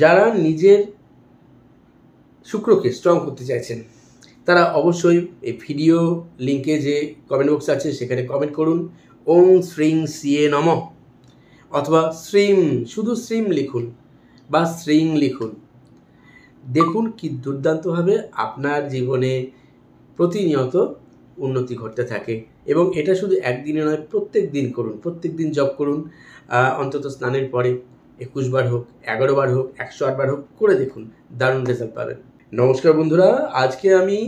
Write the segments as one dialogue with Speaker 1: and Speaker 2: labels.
Speaker 1: যারা নিজের শুক্রকে স্ট্রং করতে চাইছেন তারা অবশ্যই এই ভিডিও লিঙ্কে যে কমেন্ট বক্স আছে সেখানে কমেন্ট করুন ওং শ্রীং সিয়ে নমঃ, অথবা শ্রীম, শুধু শ্রীম লিখুন বা শ্রীং লিখুন। দেখুন কি দুর্দান্তভাবে আপনার জীবনে প্রতিনিয়ত উন্নতি ঘটতে থাকে। এবং এটা শুধু একদিনে নয়, প্রত্যেক দিন করুন, প্রত্যেক দিন জপ করুন। অন্তত স্নানের পরে 21 বার হোক, 11 বার হোক, 108 বার হোক করে দেখুন, দারুণ রেজাল্ট পাবেন। নমস্কার বন্ধুরা, আজকে আমি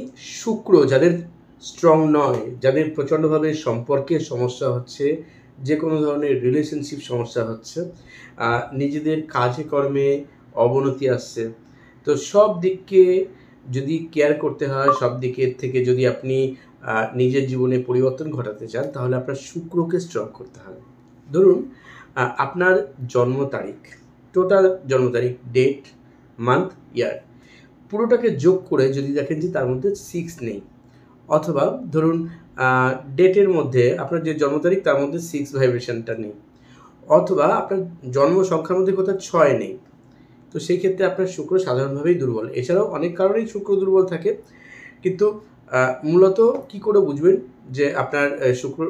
Speaker 1: শুক্র যাদের স্ট্রং নয়, যাদের প্রচণ্ডভাবে সম্পর্কের সমস্যা হচ্ছে, যে কোনো ধরনের রিলেশনশিপ সমস্যা হচ্ছে, নিজেদের কাজে কর্মে অবনতি আসছে, তো সব দিককে যদি কেয়ার করতে হয়, সব দিকের থেকে যদি আপনি নিজের জীবনে পরিবর্তন ঘটাতে চান, তাহলে আপনার শুক্রকে স্ট্রং করতে হবে। ধরুন আপনার জন্ম তারিখ, টোটাল জন্ম তারিখ, ডেট, মান্থ, ইয়ার পুরোটাকে যোগ করে যদি দেখেন যে তার মধ্যে 6 নেই, অথবা ধরুন ডেটের মধ্যে আপনার যে জন্ম তারিখ তার মধ্যে 6 ভাইব্রেশনটা নেই, অথবা আপনার জন্ম সংখ্যার মধ্যে কোথাও 6 নেই, তো সেই ক্ষেত্রে আপনার শুক্র সাধারণভাবেই দুর্বল। এছাড়াও অনেক কারণেই শুক্র দুর্বল থাকে, কিন্তু মূলত কি করে বুঝবেন যে আপনার শুক্র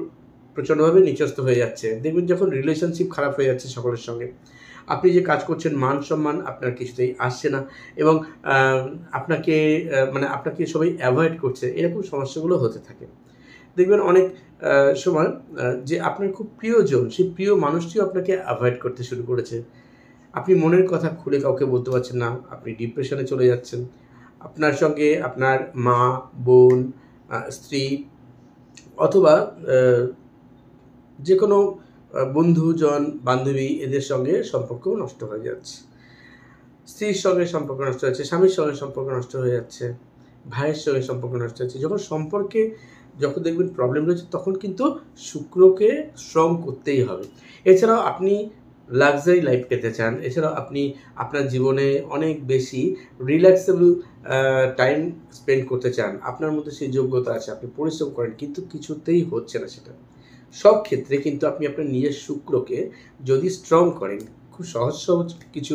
Speaker 1: প্রচণ্ডভাবে নিচস্থ হয়ে যাচ্ছে? দেখবেন যখন রিলেশনশিপ খারাপ হয়ে যাচ্ছে সকলের সঙ্গে, আপনি যে কাজ করছেন মান সম্মান আপনার কিছুতেই আসছে না, এবং আপনাকে সবাই অ্যাভয়েড করছে, এরকম সমস্যাগুলো হতে থাকে। দেখবেন অনেক সময় যে আপনার খুব প্রিয়জন, সেই প্রিয় মানুষটিও আপনাকে অ্যাভয়েড করতে শুরু করেছে। আপনি মনের কথা খুলে কাউকে বলতে পারছেন না, আপনি ডিপ্রেশনে চলে যাচ্ছেন। আপনার সঙ্গে আপনার মা, বোন, স্ত্রী, অথবা যে কোনো বন্ধুজন, বান্ধবী, এদের সঙ্গে সম্পর্ক নষ্ট হয়ে যাচ্ছে। স্ত্রীর সঙ্গে সম্পর্ক নষ্ট হচ্ছে, স্বামীর সঙ্গে সম্পর্ক নষ্ট হয়ে যাচ্ছে, ভাইয়ের সঙ্গে সম্পর্ক নষ্ট হচ্ছে। যখন দেখবেন প্রবলেম রয়েছে, তখন কিন্তু শুক্রকে স্ট্রং করতেই হবে। এছাড়াও আপনি লাক্সারি লাইফ পেতে চান, এছাড়াও আপনি আপনার জীবনে অনেক বেশি রিল্যাক্সেবল টাইম স্পেন্ড করতে চান, আপনার মধ্যে সেই যোগ্যতা আছে, আপনি পরিশ্রম করেন, কিন্তু কিছুতেই হচ্ছে না সেটা। সব ক্ষেত্রে কিন্তু আপনি আপনার নিজের শুক্রকে যদি স্ট্রং করেন, খুব সহজ কিছু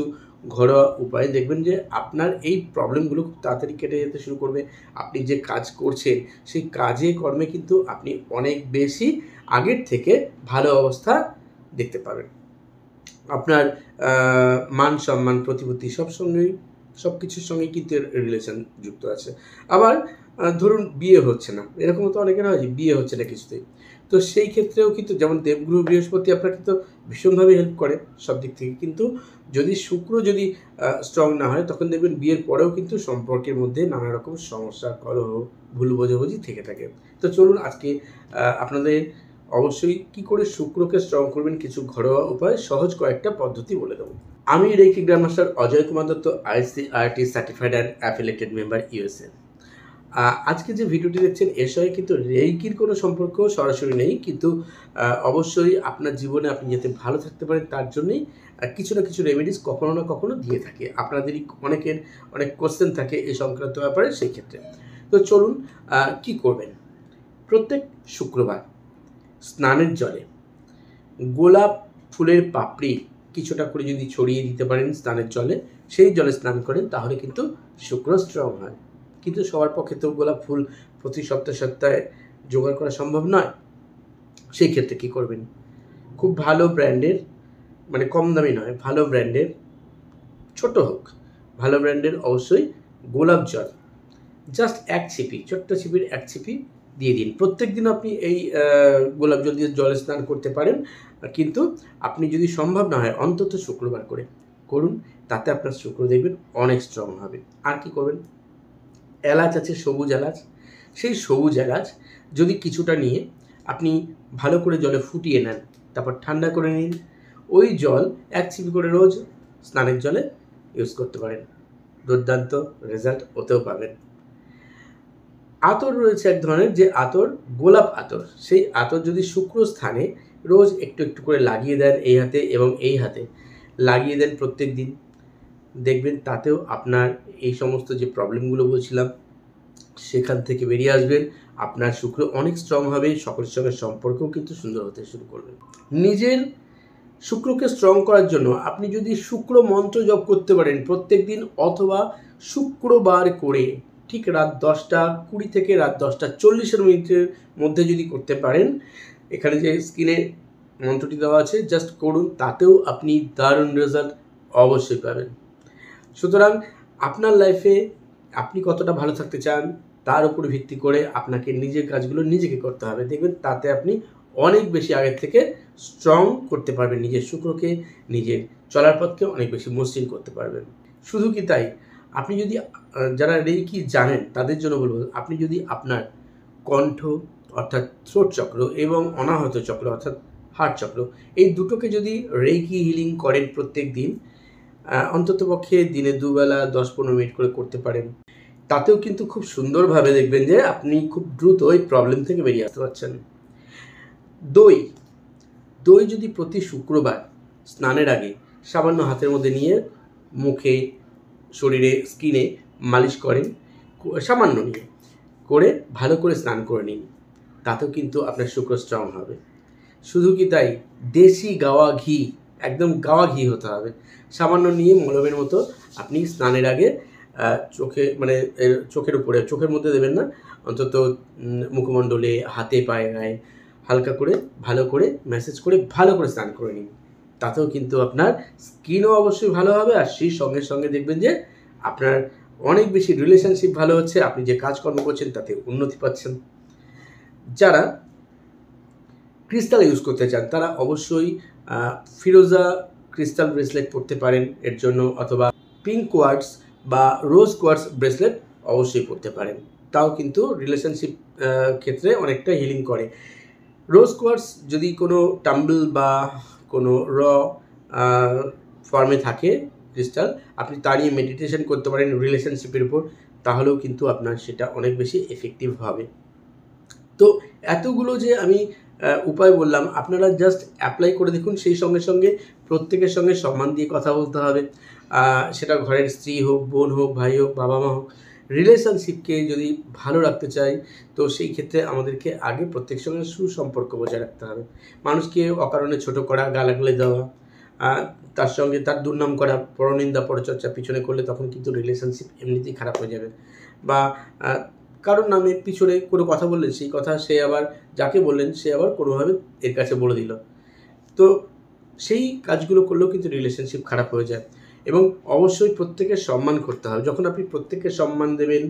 Speaker 1: ঘরোয়া উপায়, দেখবেন যে আপনার এই প্রবলেমগুলো খুব তাড়াতাড়ি কেটে যেতে শুরু করবে। আপনি যে কাজ করছেন সেই কাজে কর্মে কিন্তু আপনি অনেক বেশি আগের থেকে ভালো অবস্থা দেখতে পাবেন। আপনার মান সম্মান, প্রতিপত্তি সব কিছুর সঙ্গেই কিন্তু রিলেশন যুক্ত আছে। আবার ধরুন বিয়ে হচ্ছে না, এরকম তো অনেকের হয় যে বিয়ে হচ্ছে না কিছুতেই, তো সেই ক্ষেত্রেও কিন্তু যেমন দেবগুরু বৃহস্পতি আপনাকে তো ভীষণভাবে হেল্প করে সব দিক থেকে, কিন্তু যদি শুক্র যদি স্ট্রং না হয়, তখন দেখবেন বিয়ের পরেও কিন্তু সম্পর্কের মধ্যে নানা রকম সমস্যা, কলহ, ভুল বোঝাবুঝি থেকে থাকে। তো চলুন আজকে আপনাদের অবশ্যই কি করে শুক্রকে স্ট্রং করবেন কিছু ঘরোয়া উপায়, সহজ কয়েকটা পদ্ধতি বলে দেবো। আমি reiki grandmaster Ajay Kumar Dutta, ICRT certified and affiliated member, USA। আজকে যে ভিডিওটি দেখছেন এর সঙ্গে কিন্তু রেইকির কোনো সম্পর্ক সরাসরি নেই, কিন্তু অবশ্যই আপনার জীবনে আপনি যাতে ভালো থাকতে পারেন তার জন্যই কিছু না কিছু রেমেডিস কখনো না কখনো দিয়ে থাকে। আপনাদেরই অনেকের অনেক কোশ্চেন থাকে এই সংক্রান্ত ব্যাপারে, সেই ক্ষেত্রে। তো চলুন কি করবেন। প্রত্যেক শুক্রবার স্নানের জলে গোলাপ ফুলের পাপড়ি কিছুটা করে যদি ছড়িয়ে দিতে পারেন স্নানের জলে, সেই জলে স্নান করেন, তাহলে কিন্তু শুক্র স্ট্রং হয়। কিন্তু সবার পক্ষে তো গোলাপ ফুল প্রতি সপ্তাহে জোগাড় করা সম্ভব নয়। সেই ক্ষেত্রে কী করবেন, খুব ভালো ব্র্যান্ডের, মানে কম দামি নয়, ভালো ব্র্যান্ডের, ছোট হোক, ভালো ব্র্যান্ডের অবশ্যই গোলাপ জল, জাস্ট 1 ছিপি, ছোট্ট ছিপির 1 ছিপি দিয়ে দিন। প্রত্যেক দিন আপনি এই গোলাপ জল দিয়ে জলে স্নান করতে পারেন, কিন্তু আপনি যদি সম্ভব না হয় অন্তত শুক্রবার করে করুন, তাতে আপনার শুক্র দেখবেন অনেক স্ট্রং হবে। আর কি করবেন, এলাচ আছে, সবুজ এলাচ, সেই সবুজ এলাচ যদি কিছুটা নিয়ে আপনি ভালো করে জলে ফুটিয়ে নেন, তারপর ঠান্ডা করে নিন, ওই জল 1 ছিপি করে রোজ স্নানের জলে ইউজ করতে পারেন, দুর্দান্ত রেজাল্ট ওতেও পাবেন। আতর রয়েছে এক ধরনের, যে আতর গোলাপ আতর, সেই আতর যদি শুক্র স্থানে রোজ একটু একটু করে লাগিয়ে দেন, এই হাতে এবং এই হাতে লাগিয়ে দেন প্রত্যেক দিন, দেখবেন তাতেও আপনার এই সমস্ত যে প্রবলেমগুলো বলছিলাম সেখান থেকে বেরিয়ে আসবেন। আপনার শুক্র অনেক স্ট্রং হবে, সকলের সঙ্গে সম্পর্কও কিন্তু সুন্দর হতে শুরু করবে। নিজের শুক্রকে স্ট্রং করার জন্য আপনি যদি শুক্র মন্ত্র জপ করতে পারেন প্রত্যেক দিন, অথবা শুক্রবার করে ঠিক রাত 10:20 থেকে রাত 10:40 মধ্যে যদি করতে পারেন, এখানে যে স্ক্রিনে মন্ত্রটি দেওয়া আছে জাস্ট করুন, তাতেও আপনি দারুণ রেজাল্ট অবশ্যই পাবেন। সুতরাং আপনার লাইফে আপনি কতটা ভালো থাকতে চান তার উপর ভিত্তি করে আপনাকে নিজের কাজগুলো নিজেকে করতে হবে। দেখবেন তাতে আপনি অনেক বেশি আগের থেকে স্ট্রং করতে পারবেন, নিজের শুক্রকে, নিজের চলার পথকে অনেক বেশি মসৃণ করতে পারবেন। শুধু কি তাই, আপনি যদি যারা রেকি জানেন তাদের জন্য বলবো, আপনি যদি আপনার কণ্ঠ অর্থাৎ থ্রোট চক্র এবং অনাহত চক্র অর্থাৎ হার্ট চক্র, এই দুটোকে যদি রেকি হিলিং করেন প্রত্যেক দিন, অন্ততপক্ষে দিনে 2 বেলা 10-15 মিনিট করে করতে পারেন, তাতেও কিন্তু খুব সুন্দরভাবে দেখবেন যে আপনি খুব দ্রুত এই প্রবলেম থেকে বেরিয়ে আসতে পারছেন। দই যদি প্রতি শুক্রবার স্নানের আগে সামান্য হাতের মধ্যে নিয়ে মুখে, শরীরে, স্কিনে মালিশ করেন, সামান্য নিয়ে করে ভালো করে স্নান করে নিন, তাতেও কিন্তু আপনার শুক্র স্ট্রং হবে। শুধু কি তাই, দেশি গাওয়া ঘি, একদম গাওয়া ঘি হতে হবে, সামান্য নিয়ে মলমের মতো আপনি স্নানের আগে চোখে, মানে চোখের উপরে, চোখের মধ্যে দেবেন না, অন্তত মুখমণ্ডলে, হাতে, পায়ে, গায়ে হালকা করে ভালো করে ম্যাসেজ করে ভালো করে স্নান করে নিন, তাতেও কিন্তু আপনার স্কিনও অবশ্যই ভালো হবে। আর সেই সঙ্গে সঙ্গে দেখবেন যে আপনার অনেক বেশি রিলেশনশিপ ভালো হচ্ছে, আপনি যে কাজকর্ম করছেন তাতে উন্নতি পাচ্ছেন। যারা ক্রিস্টাল ইউজ করতে চান তারা অবশ্যই ফিরোজা ক্রিস্টাল ব্রেসলেট পরতে পারেন এর জন্য, অথবা পিঙ্ক কোয়ার্টস বা রোজ কোয়ার্টস ব্রেসলেট অবশ্যই পরতে পারেন, তাও কিন্তু রিলেশনশিপ ক্ষেত্রে অনেকটা হিলিং করে। রোজ কোয়ার্টস যদি কোনো টাম্বল বা কোনো ফর্মে থাকে ক্রিস্টাল, আপনি তা নিয়ে মেডিটেশন করতে পারেন রিলেশনশিপের উপর, তাহলেও কিন্তু আপনার সেটা অনেক বেশি এফেক্টিভ হবে। তো এতগুলো যে আমি উপায় বললাম, আপনারা জাস্ট অ্যাপ্লাই করে দেখুন। সেই সঙ্গে সঙ্গে প্রত্যেকের সঙ্গে সম্মান দিয়ে কথা বলতে হবে, সেটা ঘরের স্ত্রী হোক, বোন হোক, ভাই হোক, বাবা মা হোক। রিলেশনশিপকে যদি ভালো রাখতে চাই তো সেই ক্ষেত্রে আমাদেরকে আগে প্রত্যেকের সঙ্গে সুসম্পর্ক বজায় রাখতে হবে। মানুষকে অকারণে ছোট করা, গালাগালি দেওয়া, তার সঙ্গে তার দুর্নাম করা, পরনিন্দা পরচর্চা পিছনে করলে তখন কিন্তু রিলেশনশিপ এমনিতেই খারাপ হয়ে যাবে। বা কারোর নামে পিছনে কোনো কথা বললেন, সেই কথা সে আবার যাকে বললেন সে আবার কোনোভাবে এর কাছে বলে দিল, তো সেই কাজগুলো করলেও কিন্তু রিলেশনশিপ খারাপ হয়ে যায়। এবং অবশ্যই প্রত্যেকের সম্মান করতে হবে। যখন আপনি প্রত্যেকের সম্মান দেবেন,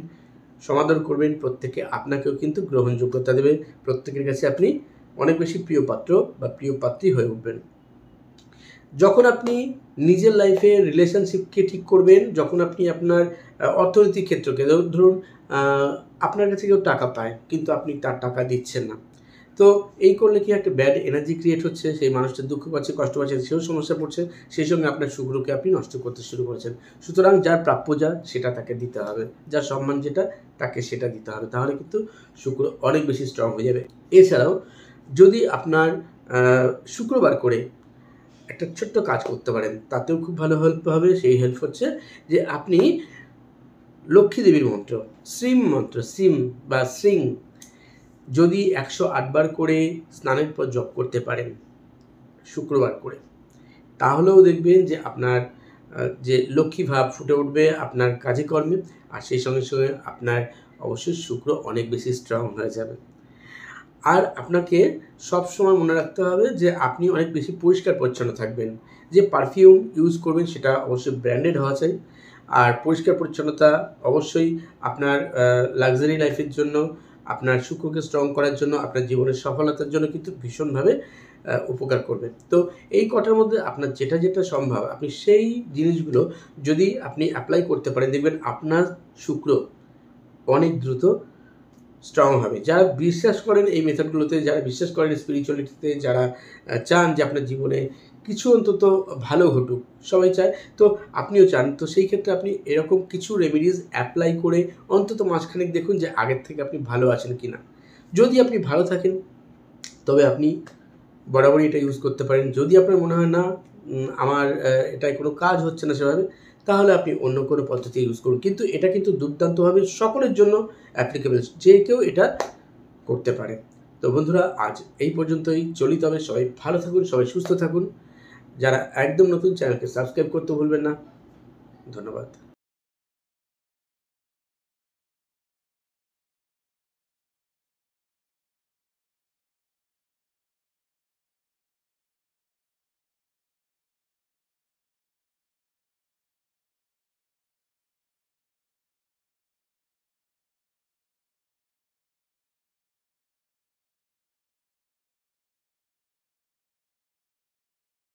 Speaker 1: সমাদর করবেন, প্রত্যেকে আপনাকেও কিন্তু গ্রহণযোগ্যতা দেবে, প্রত্যেকের কাছে আপনি অনেক বেশি প্রিয় পাত্র বা প্রিয় পাত্রী হয়ে উঠবেন। যখন আপনি নিজের লাইফে রিলেশনশিপকে ঠিক করবেন, যখন আপনি আপনার অর্থনৈতিক ক্ষেত্রকে, ধরুন আপনার কাছে কেউ টাকা পায় কিন্তু আপনি তার টাকা দিচ্ছেন না, তো এই করলে কি একটা ব্যাড এনার্জি ক্রিয়েট হচ্ছে, সেই মানুষটা দুঃখ পাচ্ছে, কষ্ট পাচ্ছে, সেও সমস্যা পড়ছে, সেই সঙ্গে আপনার শুক্রকে আপনি নষ্ট করতে শুরু করেছেন। সুতরাং যার প্রাপ্য যা সেটা তাকে দিতে হবে, যার সম্মান যেটা তাকে সেটা দিতে হবে, তাহলে কিন্তু শুক্র অনেক বেশি স্ট্রং হয়ে যাবে। এছাড়াও যদি আপনার শুক্রবার করে একটা ছোট্ট কাজ করতে পারেন, তাতেও খুব ভালো হেল্প হবে। সেই হেল্প হচ্ছে যে আপনি লক্ষ্মী দেবীর মন্ত্র, শ্রীম বা শ্রিং যদি 108 বার করে স্নানের পর জপ করতে পারেন শুক্রবার করে, তাহলেও দেখবেন যে আপনার যে লক্ষ্মী ভাব ফুটে উঠবে আপনার কাজে কর্মে, আর সেই সঙ্গে সঙ্গে আপনার অবশ্যই শুক্র অনেক বেশি স্ট্রং হয়ে যাবে। আর আপনাকে সবসময় মনে রাখতে হবে যে আপনি অনেক বেশি পরিষ্কার পরিচ্ছন্ন থাকবেন, যে পারফিউম ইউজ করবেন সেটা অবশ্যই ব্র্যান্ডেড হওয়া চাই। আর পরিষ্কার পরিচ্ছন্নতা অবশ্যই আপনার লাক্সারি লাইফের জন্য, আপনার শুক্রকে স্ট্রং করার জন্য, আপনার জীবনের সফলতার জন্য কিন্তু ভীষণভাবে উপকার করবে। তো এই কটার মধ্যে আপনার যেটা যেটা সম্ভব আপনি সেই জিনিসগুলো যদি আপনি অ্যাপ্লাই করতে পারেন, দেখবেন আপনার শুক্র অনেক দ্রুত স্ট্রং হবে। যারা বিশ্বাস করেন এই মেথডগুলোতে, যারা বিশ্বাস করেন স্পিরিচুয়ালিটিতে, যারা চান যে আপনার জীবনে কিছু অন্তত ভালো ঘটুক, সবাই চায়, তো আপনিও চান, তো সেই ক্ষেত্রে আপনি এরকম কিছু রেমেডিস অ্যাপ্লাই করে অন্তত মাসখানেক দেখুন যে আগের থেকে আপনি ভালো আছেন কি না। যদি আপনি ভালো থাকেন তবে আপনি বরাবরই এটা ইউজ করতে পারেন। যদি আপনার মনে হয় না আমার এটায় কোনো কাজ হচ্ছে না সেভাবে, তাহলে আপনি অন্য কোনো পদ্ধতি ইউজ করুন। কিন্তু এটা কিন্তু দুর্দান্তভাবে সকলের জন্য অ্যাপ্লিকেবল, যে কেউ এটা করতে পারে। তো বন্ধুরা, আজ এই পর্যন্তই, চলি তবে। সবাই ভালো থাকুন, সবাই সুস্থ থাকুন। যারা একদম নতুন চ্যানেলকে সাবস্ক্রাইব করতে ভুলবেন না। ধন্যবাদ।